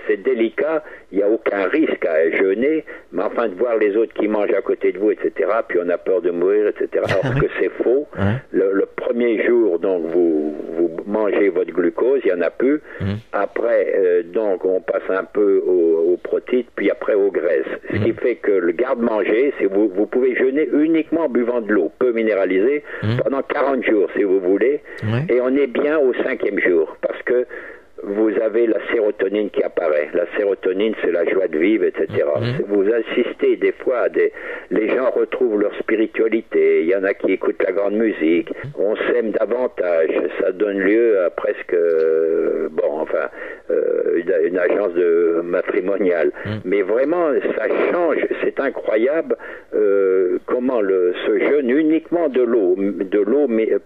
c'est délicat, il n'y a aucun risque à jeûner, mais enfin de voir les autres qui mangent à côté de vous, etc., puis on a peur de mourir, etc., alors que c'est faux. Le premier jour, donc, vous mangez votre glucose, il n'y en a plus. Après, donc, on passe un peu aux protéines, puis après aux graisses. Ce qui fait que le garde-manger, c'est vous pouvez jeûner uniquement en buvant de l'eau, peu minéralisée, pendant 40 jours, si vous voulez, et on est bien au 5e jour, parce que vous avez la sérotonine qui apparaît. La sérotonine, c'est la joie de vivre, etc. Vous assistez des fois les gens retrouvent leur spiritualité. Il y en a qui écoutent la grande musique. On s'aime davantage. Ça donne lieu à presque, une agence matrimoniale. Mais vraiment, ça change. C'est incroyable comment ce jeûne uniquement de l'eau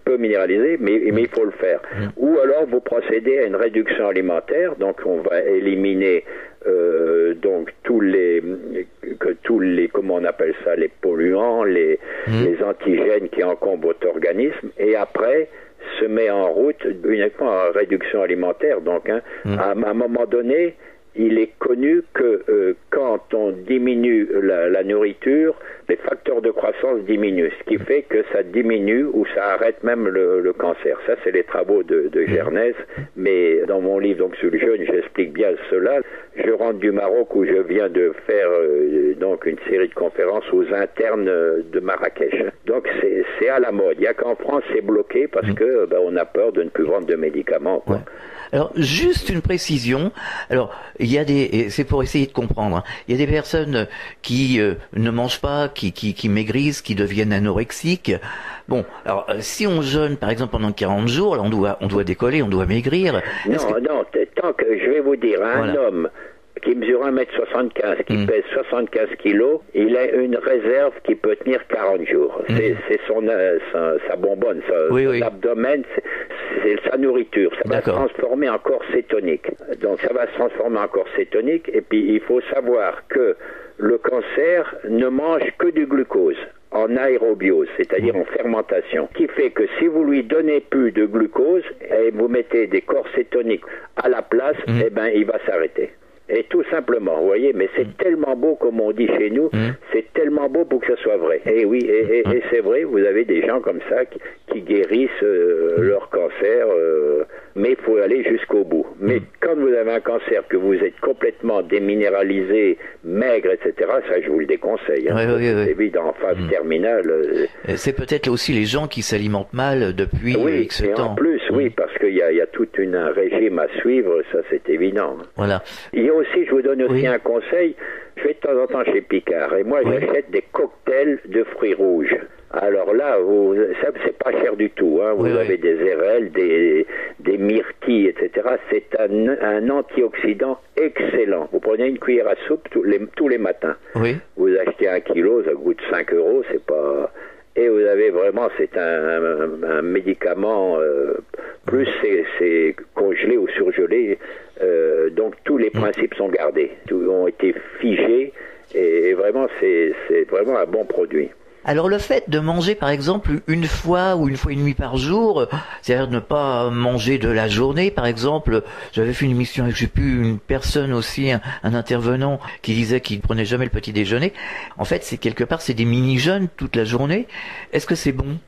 peu minéralisée, mais il faut le faire. Ou alors vous procédez à une réduction alimentaire, donc on va éliminer donc tous les comment on appelle ça, les polluants, les antigènes qui encombrent votre organisme, et après se met en route uniquement en réduction alimentaire. Donc à un moment donné, il est connu que quand on diminue la nourriture, les facteurs de croissance diminuent, ce qui fait que ça diminue ou ça arrête même le cancer. Ça, c'est les travaux de Gernès, mais dans mon livre donc sur le jeûne, j'explique bien cela. Je rentre du Maroc où je viens de faire donc une série de conférences aux internes de Marrakech. Donc c'est à la mode. Il n'y a qu'en France c'est bloqué parce que on a peur de ne plus vendre de médicaments, quoi. Ouais. Alors, juste une précision. Alors, c'est pour essayer de comprendre, hein. Il y a des personnes qui ne mangent pas, qui maigrissent, qui deviennent anorexiques. Bon, alors, si on jeûne, par exemple, pendant 40 jours, là, on doit décoller, on doit maigrir. Non, tant que, je vais vous dire, un homme qui mesure 1m75, qui pèse 75 kilos, il a une réserve qui peut tenir 40 jours. C'est sa bonbonne, son abdomen, c'est sa nourriture. Ça va se transformer en corps cétonique. Donc ça va se transformer en corps cétonique, et puis il faut savoir que le cancer ne mange que du glucose en aérobiose, c'est-à-dire en fermentation, qui fait que si vous lui donnez plus de glucose et vous mettez des corps cétoniques à la place, il va s'arrêter. Et tout simplement, vous voyez, mais c'est tellement beau, comme on dit chez nous, c'est tellement beau pour que ça soit vrai. Et oui, et c'est vrai, vous avez des gens comme ça qui guérissent leur cancer, mais il faut aller jusqu'au bout. Mais quand vous avez un cancer, que vous êtes complètement déminéralisé, maigre, etc., ça je vous le déconseille. Hein. C'est évident, en phase terminale. C'est peut-être aussi les gens qui s'alimentent mal depuis X temps. En plus, parce qu'il y a tout un régime à suivre, ça c'est évident. Voilà. Il y a aussi, je vous donne aussi un conseil, je vais de temps en temps chez Picard, et moi j'achète des cocktails de fruits rouges. Alors là, ça c'est pas cher du tout, hein. Vous avez des érelles, des myrtilles, etc. C'est un antioxydant excellent. Vous prenez une cuillère à soupe tous les matins. Vous achetez 1 kilo, ça coûte 5 €, c'est pas... Et vous avez vraiment, c'est un médicament, plus c'est congelé ou surgelé, donc tous les principes sont gardés, tous ont été figés, et vraiment c'est vraiment un bon produit. Alors le fait de manger par exemple une fois et demie par jour, c'est-à-dire de ne pas manger de la journée par exemple, j'avais fait une émission avec une personne aussi, un intervenant qui disait qu'il ne prenait jamais le petit déjeuner. En fait c'est quelque part c'est des mini-jeûnes toute la journée. Est-ce que c'est bon?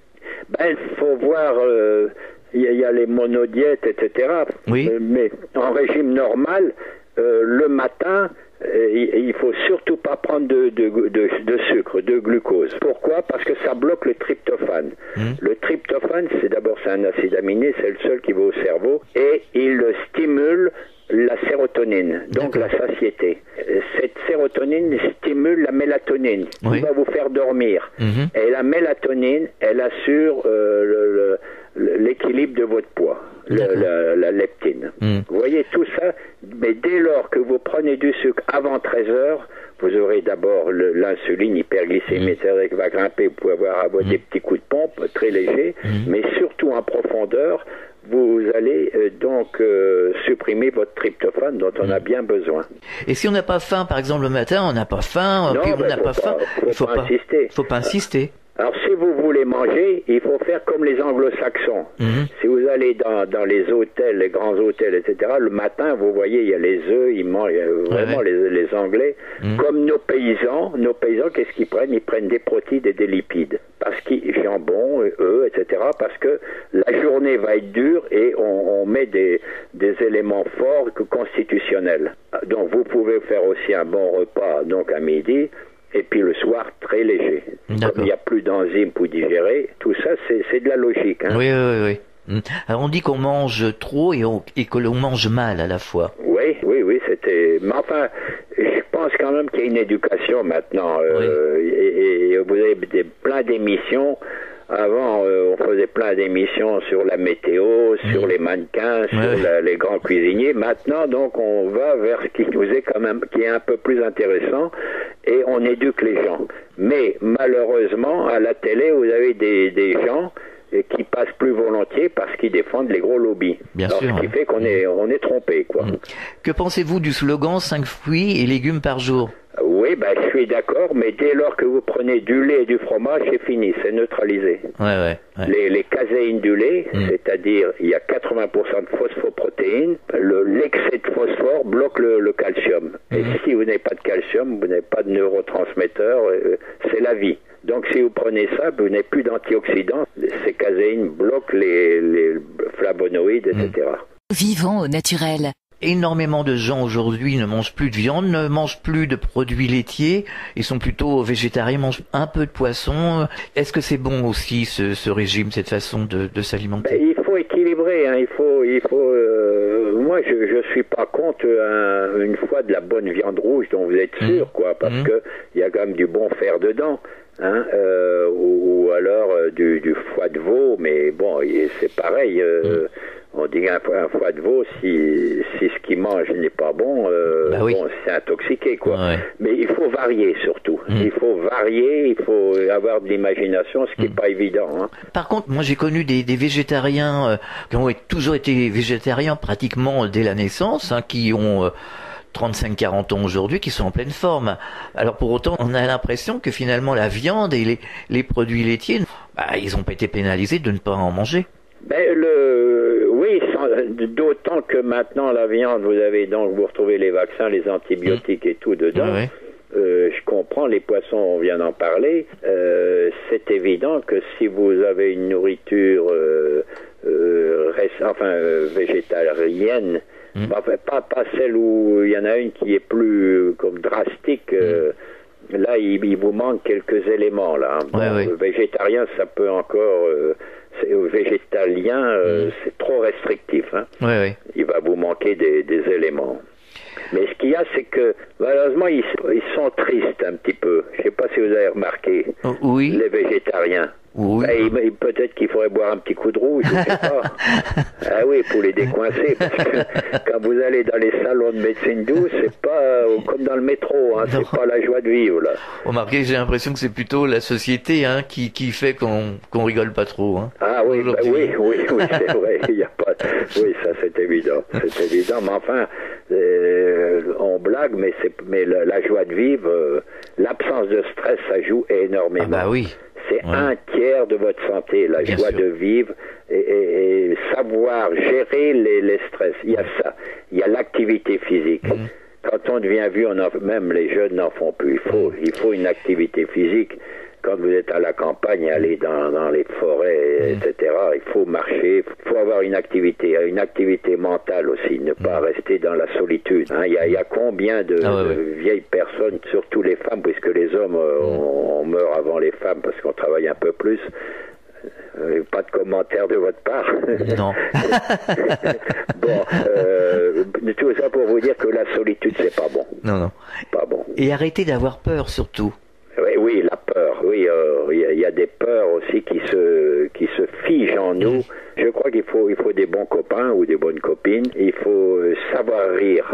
Il faut voir, il y a les monodiètes, etc. Mais en régime normal, le matin, il faut surtout pas prendre de sucre, de glucose. Pourquoi? Parce que ça bloque le tryptophane. Le tryptophane, c'est un acide aminé, c'est le seul qui va au cerveau, et il stimule la sérotonine, donc la satiété. Cette sérotonine stimule la mélatonine, qui va vous faire dormir. Et la mélatonine, elle assure l'équilibre de votre poids, la leptine. Vous voyez tout ça, mais dès lors que vous prenez du sucre avant 13 heures, vous aurez d'abord l'insuline hyperglycémique, c'est-à-dire qu'elle va grimper, vous pouvez avoir des petits coups de pompe très légers, mais surtout en profondeur, vous allez supprimer votre tryptophane dont on a bien besoin. Et si on n'a pas faim, par exemple le matin, on n'a pas faim, puis on n'a pas faim, il faut pas insister. Alors si vous voulez manger, il faut faire comme les anglo-saxons. Si vous allez dans les hôtels, les grands hôtels, etc., le matin, vous voyez, il y a les œufs, ils mangent vraiment les Anglais. Comme nos paysans, qu'est-ce qu'ils prennent? Ils prennent des protéines et des lipides. Parce qu'ils jambon, œufs, etc., parce que la journée va être dure et on met des éléments forts constitutionnels. Donc vous pouvez faire aussi un bon repas, donc à midi, et puis le soir, très léger. Comme il n'y a plus d'enzymes pour digérer, tout ça, c'est de la logique. Hein. Oui. Alors on dit qu'on mange trop et que l'on mange mal à la fois. Oui, c'était... Mais enfin, je pense quand même qu'il y a une éducation maintenant. Et vous avez plein d'émissions. Avant, on faisait plein d'émissions sur la météo, sur les mannequins, sur les grands cuisiniers. Maintenant, donc, on va vers ce qui nous est quand même, qui est un peu plus intéressant, et on éduque les gens. Mais malheureusement, à la télé, vous avez des gens qui passent plus volontiers parce qu'ils défendent les gros lobbies. Bien sûr. Ce qui fait qu'on est trompé, quoi. Que pensez-vous du slogan 5 fruits et légumes par jour? Oui, je suis d'accord, mais dès lors que vous prenez du lait et du fromage, c'est fini, c'est neutralisé. Ouais. Les caséines du lait, c'est-à-dire il y a 80% de phosphoprotéines, l'excès de phosphore bloque le calcium. Et si vous n'avez pas de calcium, vous n'avez pas de neurotransmetteurs, c'est la vie. Donc si vous prenez ça, vous n'avez plus d'antioxydants, ces caséines bloquent les flavonoïdes, etc. Vivons au naturel. Énormément de gens aujourd'hui ne mangent plus de viande, ne mangent plus de produits laitiers, ils sont plutôt végétariens, mangent un peu de poisson. Est-ce que c'est bon aussi ce régime, cette façon de s'alimenter? Il faut équilibrer, hein. Il faut. Moi, je suis pas contre une fois de la bonne viande rouge dont vous êtes sûr, quoi, parce que il y a quand même du bon fer dedans. Hein, ou alors du foie de veau, mais bon, c'est pareil. On dit un foie de veau, si ce qu'il mange n'est pas bon, bon, c'est intoxiqué, quoi. Ouais. Mais il faut varier surtout. Il faut varier, il faut avoir de l'imagination, ce qui n'est pas évident. Hein. Par contre, moi j'ai connu des végétariens qui ont toujours été végétariens pratiquement dès la naissance, hein, qui ont 35-40 ans aujourd'hui, qui sont en pleine forme. Alors pour autant, on a l'impression que finalement la viande et les produits laitiers, ils n'ont pas été pénalisés de ne pas en manger. Oui, d'autant que maintenant la viande, vous retrouvez les vaccins, les antibiotiques et tout dedans. Ouais. Je comprends, les poissons, on vient d'en parler. C'est évident que si vous avez une nourriture végétarienne, pas celle où il y en a une qui est plus comme drastique. Là, il vous manque quelques éléments là. Bon, végétarien, ça peut encore. Végétalien, c'est trop restrictif. Hein. Il va vous manquer des éléments. Mais ce qu'il y a, c'est que malheureusement, ils sont tristes un petit peu. Je ne sais pas si vous avez remarqué. Les végétariens. Oui. Peut-être qu'il faudrait boire un petit coup de rouge, je ne sais pas. Ah oui, pour les décoincer, parce que quand vous allez dans les salons de médecine douce, c'est pas comme dans le métro, hein, c'est pas la joie de vivre, là. Remarquez, j'ai l'impression que c'est plutôt la société, hein, qui fait qu'on rigole pas trop, hein. Ah oui, oui, c'est vrai, il y a pas, oui, ça c'est évident, mais enfin, on blague, mais la joie de vivre, l'absence de stress, ça joue énormément. Ah bah oui. C'est un tiers de votre santé, la joie de vivre et savoir gérer les stress. Il y a ça. Il y a l'activité physique. Quand on devient vieux, même les jeunes n'en font plus. Il faut une activité physique. Quand vous êtes à la campagne, aller dans les forêts, etc., il faut marcher, il faut avoir une activité mentale aussi, ne pas rester dans la solitude. Hein, il y a combien de vieilles personnes, surtout les femmes, puisque les hommes, on meurt avant les femmes parce qu'on travaille un peu plus. Pas de commentaire de votre part. Non. Bon, tout ça pour vous dire que la solitude, c'est pas bon. Non. Pas bon. Et arrêtez d'avoir peur, surtout. Oui, la peur. Oui, il y a des peurs aussi aussi qui se fige en nous. Je crois qu'il faut des bons copains ou des bonnes copines. Il faut savoir rire.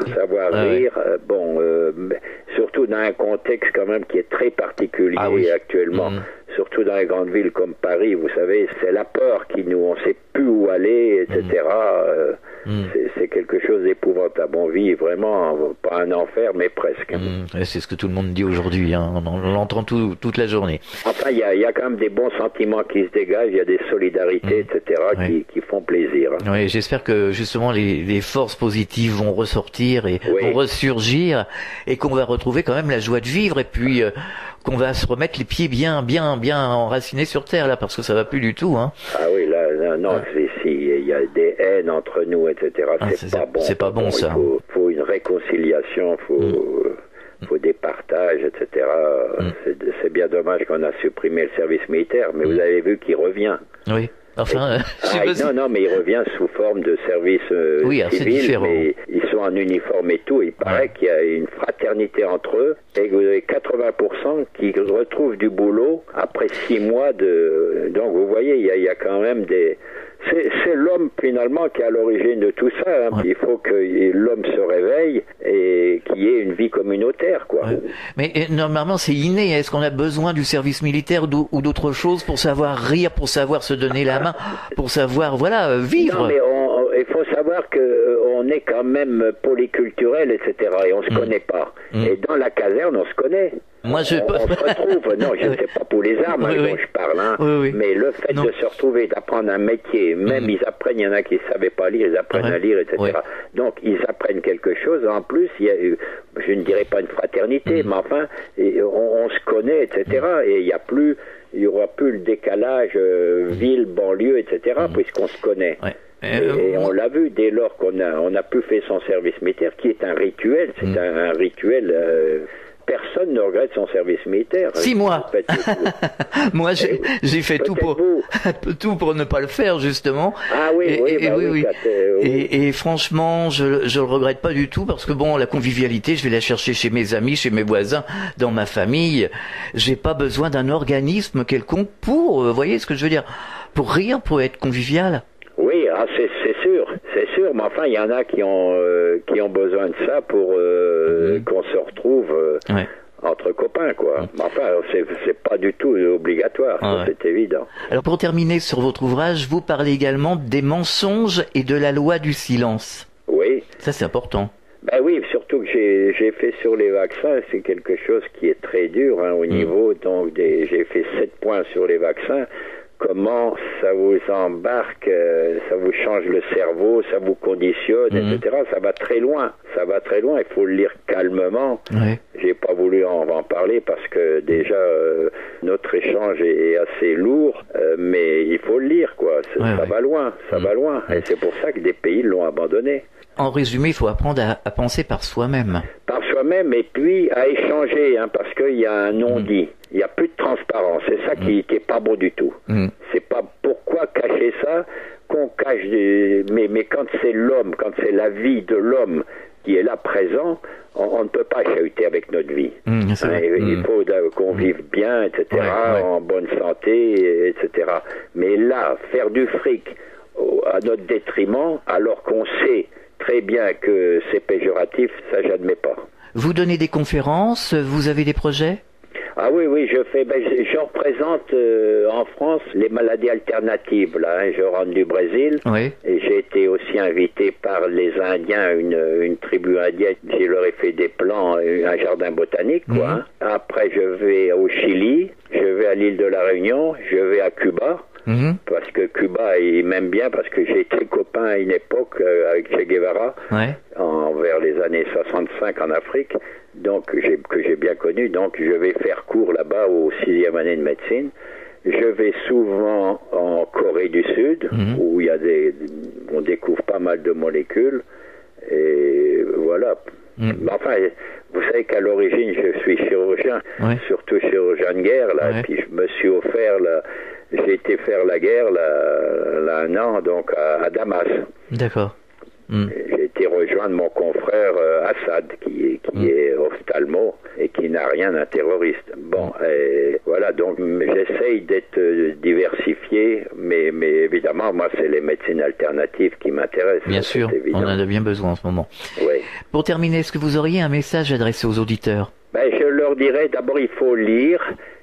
Surtout dans un contexte quand même qui est très particulier actuellement. Surtout dans les grandes villes comme Paris, vous savez, c'est la peur qui on sait plus où aller, etc. C'est quelque chose d'épouvantable. On vit vraiment, pas un enfer, mais presque. C'est ce que tout le monde dit aujourd'hui, hein. On l'entend toute la journée. Enfin, il y a quand même des bons sentiments qui se dégagent, il y a des solidarités, etc., qui font plaisir. Oui, j'espère que justement les forces positives vont ressortir et vont ressurgir, et qu'on va retrouver quand même la joie de vivre, et puis qu'on va se remettre les pieds bien enracinés sur terre, là, parce que ça va plus du tout, hein. Ah oui, là, il y a des haines entre nous, etc. C'est pas bon. C'est pas bon, ça. Il faut une réconciliation, faut des partages, etc. C'est bien dommage qu'on a supprimé le service militaire, mais vous avez vu qu'il revient. Oui. Enfin, mais il revient sous forme de service civil, mais ils sont en uniforme et tout. Il paraît qu'il y a une fraternité entre eux, et que vous avez 80% qui retrouvent du boulot après 6 mois de... Donc vous voyez, il y a quand même des... C'est l'homme finalement qui est à l'origine de tout ça. Hein. Il faut que l'homme se réveille et qu'il y ait une vie communautaire, quoi. Mais normalement c'est inné. Est-ce qu'on a besoin du service militaire ou d'autre chose pour savoir rire, pour savoir se donner la main, pour savoir vivre? Non, mais il faut savoir que on est quand même polyculturel, etc. Et on se connaît pas. Et dans la caserne, on se connaît. Moi, on se retrouve, non, je ne sais pas pour les armes dont je parle, hein, mais le fait de se retrouver, d'apprendre un métier, même ils apprennent, il y en a qui ne savaient pas lire, ils apprennent à lire, etc. Donc, ils apprennent quelque chose. En plus, il y a, je ne dirais pas une fraternité, mais enfin, on se connaît, etc. Et il y aura plus le décalage ville, banlieue, etc., puisqu'on se connaît. Et on l'a vu dès lors qu'on a pu faire son service militaire, qui est un rituel, c'est un rituel... Personne ne regrette son service militaire. 6 mois. Moi, j'ai fait tout pour ne pas le faire, justement. Ah oui, et franchement, je le regrette pas du tout, parce que bon, la convivialité, je vais la chercher chez mes amis, chez mes voisins, dans ma famille. J'ai pas besoin d'un organisme quelconque pour, voyez ce que je veux dire, pour rire, pour être convivial. Oui, c'est sûr, mais enfin, il y en a qui ont besoin de ça pour qu'on se retrouve entre copains, quoi. Enfin, c'est pas du tout obligatoire, c'est évident. Alors, pour terminer sur votre ouvrage, vous parlez également des mensonges et de la loi du silence. Oui. Ça, c'est important. Ben oui, surtout que j'ai fait sur les vaccins, c'est quelque chose qui est très dur, hein, au niveau, donc, j'ai fait 7 points sur les vaccins. Comment ça vous embarque, ça vous change le cerveau, ça vous conditionne, etc. Ça va très loin, il faut le lire calmement. J'ai pas voulu en parler parce que déjà notre échange est assez lourd, mais il faut le lire, quoi. Ça va loin, et c'est pour ça que des pays l'ont abandonné. En résumé, il faut apprendre à penser par soi-même. Par soi-même, et puis à échanger, hein, parce qu'il y a un non-dit. Il n'y a plus de transparence. C'est ça qui est pas beau du tout. C'est pas pourquoi cacher ça qu'on cache mais quand c'est l'homme, quand c'est la vie de l'homme qui est là présent, on ne peut pas chahuter avec notre vie. Il faut qu'on vive bien, etc., en bonne santé, etc. Mais là, faire du fric à notre détriment, alors qu'on sait très bien que c'est péjoratif, ça j'admets pas. Vous donnez des conférences, vous avez des projets ? Ah oui, je représente en France les maladies alternatives, là, hein, je rentre du Brésil, et j'ai été aussi invité par les Indiens, une tribu indienne, je leur ai fait des plans, un jardin botanique, quoi. Hein. Après, je vais au Chili, je vais à l'île de la Réunion, je vais à Cuba, parce que Cuba, il m'aime bien, parce que j'ai été copain à une époque avec Che Guevara, vers les années 65 en Afrique, donc que j'ai bien connu. Donc je vais faire cours là-bas au 6e année de médecine. Je vais souvent en Corée du Sud, où il y a on découvre pas mal de molécules, et voilà. Enfin, vous savez qu'à l'origine je suis chirurgien, surtout chirurgien de guerre, là, et puis je me suis offert j'ai été faire la guerre là 1 an, donc à Damas. D'accord. J'ai été rejoindre mon confrère Assad, qui est ophtalmo et qui n'a rien d'un terroriste. Bon, Voilà, donc j'essaye d'être diversifié, mais évidemment, moi, c'est les médecines alternatives qui m'intéressent. Bien sûr, on en a bien besoin en ce moment. Oui. Pour terminer, est-ce que vous auriez un message adressé aux auditeurs? Je leur dirais, d'abord, il faut lire,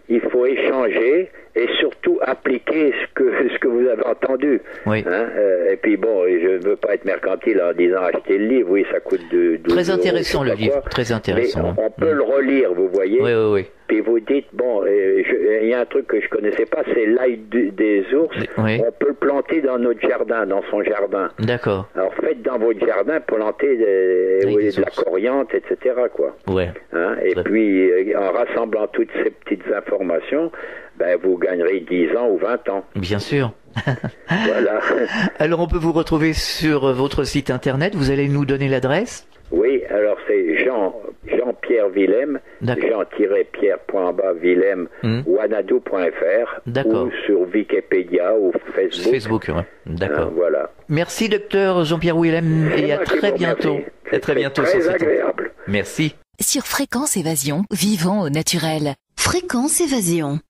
il faut échanger et surtout appliquer ce que vous avez entendu. Oui. Et puis bon, je ne veux pas être mercantile en disant acheter le livre, oui, ça coûte 12 Très intéressant euros, le livre, très intéressant. Mais on peut le relire, vous voyez. Oui. Puis vous dites, bon, il y a un truc que je connaissais pas, c'est l'ail des ours. Oui. On peut le planter dans notre jardin, dans son jardin. D'accord. Alors faites dans votre jardin, plantez de la coriandre, etc., quoi. Ouais. Et puis, en rassemblant toutes ces petites informations, vous gagnerez 10 ans ou 20 ans. Bien sûr. Voilà. Alors, on peut vous retrouver sur votre site internet. Vous allez nous donner l'adresse? Oui, alors c'est Jean-Pierre Willem, Jean-Pierre.Willem, wanadoo.fr, ou sur Wikipédia ou Facebook. Facebook, ouais. D'accord. Voilà. Merci, docteur Jean-Pierre Willem, et à très bientôt. À très bientôt. C'est très agréable. Merci. Sur Fréquence Évasion, vivons au naturel. Fréquence Évasion.